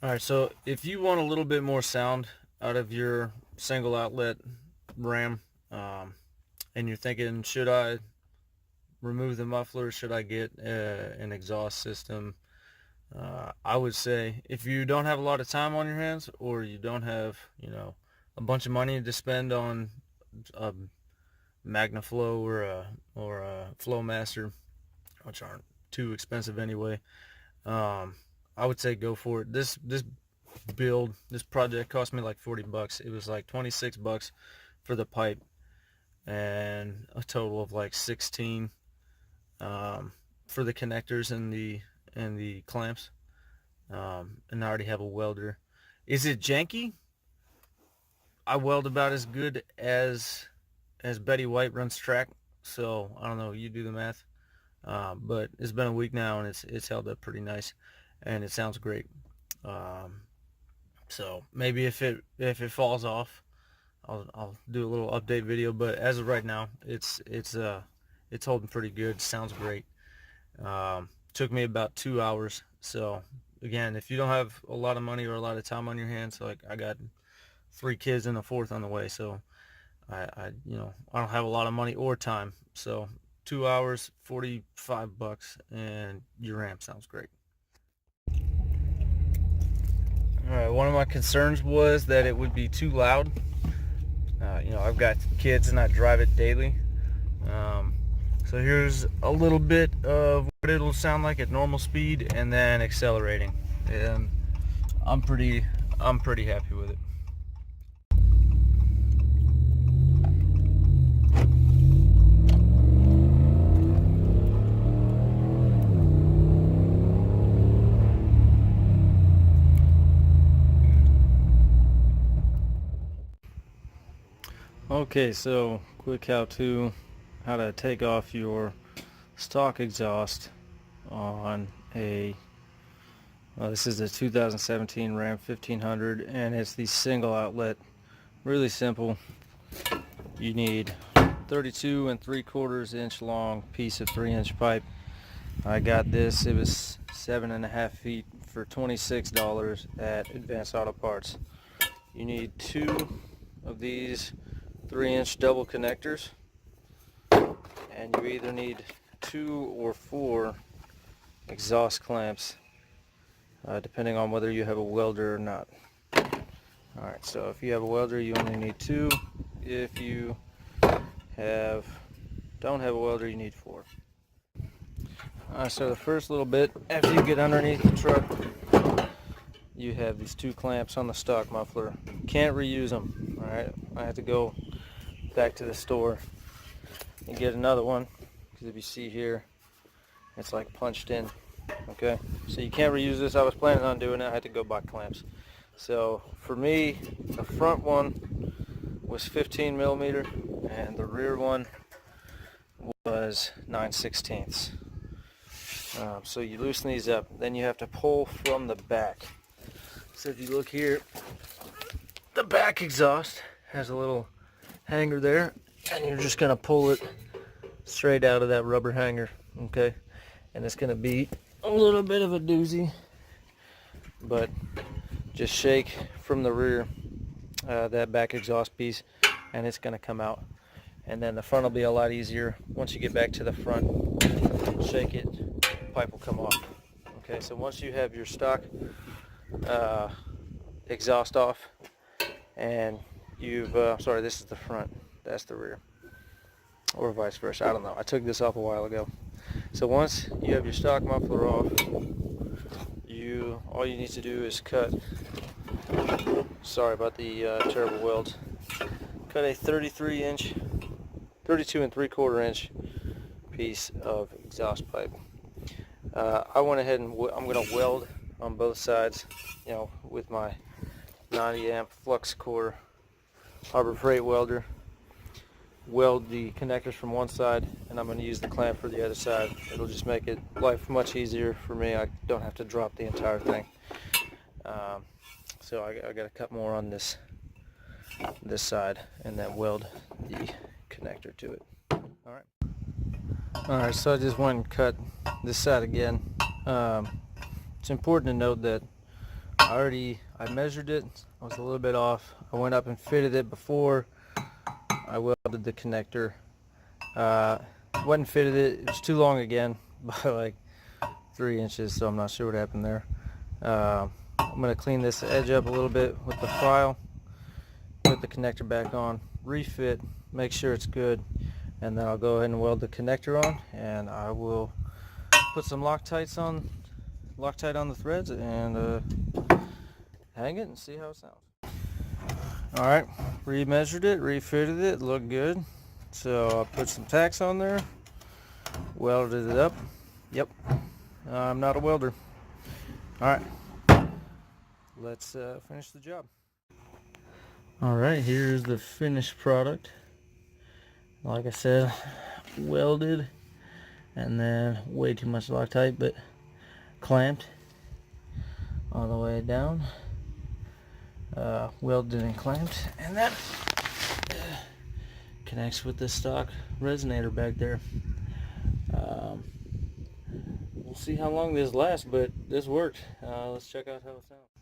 Alright, so if you want a little bit more sound out of your single outlet RAM, and you're thinking, should I remove the muffler? Should I get an exhaust system? I would say if you don't have a lot of time on your hands, or you don't have, a bunch of money to spend on a MagnaFlow or a Flowmaster, which aren't too expensive anyway, um, I would say go for it. This project cost me like 40 bucks. It was like 26 bucks for the pipe and a total of like 16 for the connectors and the clamps. And I already have a welder. Is it janky? I weld about as good as Betty White runs track, so I don't know. You do the math. But it's been a week now, and it's held up pretty nice, and it sounds great. Um, so maybe if it falls off, I'll do a little update video. But as of right now, it's holding pretty good. Sounds great. Took me about 2 hours. So again, if you don't have a lot of money or a lot of time on your hands, like I got 3 kids and a fourth on the way, so I don't have a lot of money or time. So 2 hours, 45 bucks, and your ramp sounds great. All right, one of my concerns was that it would be too loud. I've got kids and I drive it daily. So here's a little bit of what it'll sound like at normal speed and then accelerating. And I'm pretty happy with it. Okay, so quick how to take off your stock exhaust on this is a 2017 Ram 1500, and it's the single outlet. Really simple. You need 32 and 3/4 inch long piece of 3-inch pipe. I got this. It was 7.5 feet for $26 at Advanced Auto Parts. You need 2 of these 3-inch double connectors, and you either need 2 or 4 exhaust clamps, depending on whether you have a welder or not. Alright, so if you have a welder, you only need 2. If you don't have a welder, you need 4. Alright, so the first little bit, after you get underneath the truck, you have these 2 clamps on the stock muffler. Can't reuse them. Alright, I have to go back to the store and get another one, because if you see here, it's like punched in. Okay, so you can't reuse this. I was planning on doing it. I had to go buy clamps. So for me, the front one was 15 millimeter and the rear one was 9/16. So you loosen these up, then you have to pull from the back. So if you look here, the back exhaust has a little hanger there, and you're just gonna pull it straight out of that rubber hanger. Okay, and it's gonna be a little bit of a doozy, but just shake from the rear that back exhaust piece, and it's gonna come out. And then the front will be a lot easier. Once you get back to the front, shake it, pipe will come off. Okay, so once you have your stock exhaust off, and you've sorry, this is the front, that's the rear, or vice versa, I don't know, I took this off a while ago. So once you have your stock muffler off, all you need to do is cut, sorry about the terrible weld, cut a 32 and 3/4 inch piece of exhaust pipe. I went ahead and I'm going to weld on both sides, with my 90 amp flux core Harbor Freight welder. Weld the connectors from one side, and I'm going to use the clamp for the other side. It'll just make life much easier for me. I don't have to drop the entire thing. So I got to cut more on this side, and then weld the connector to it. Alright, so I just went and cut this side again. It's important to note that I measured it. I was a little bit off. I went up and fitted it before I welded the connector. Went and fitted it. It was too long again by like 3 inches, so I'm not sure what happened there. I'm going to clean this edge up a little bit with the file, put the connector back on, refit, make sure it's good, and then I'll go ahead and weld the connector on, and I will put some Loctite on the threads and hang it and see how it sounds. Alright, remeasured it, refitted it, looked good. So I put some tacks on there, welded it up. Yep, I'm not a welder. Alright, let's finish the job. Alright, here's the finished product. Like I said, welded and then way too much Loctite, but clamped all the way down. Welded and clamped, and that connects with the stock resonator back there. We'll see how long this lasts, but this worked. Let's check out how it sounds.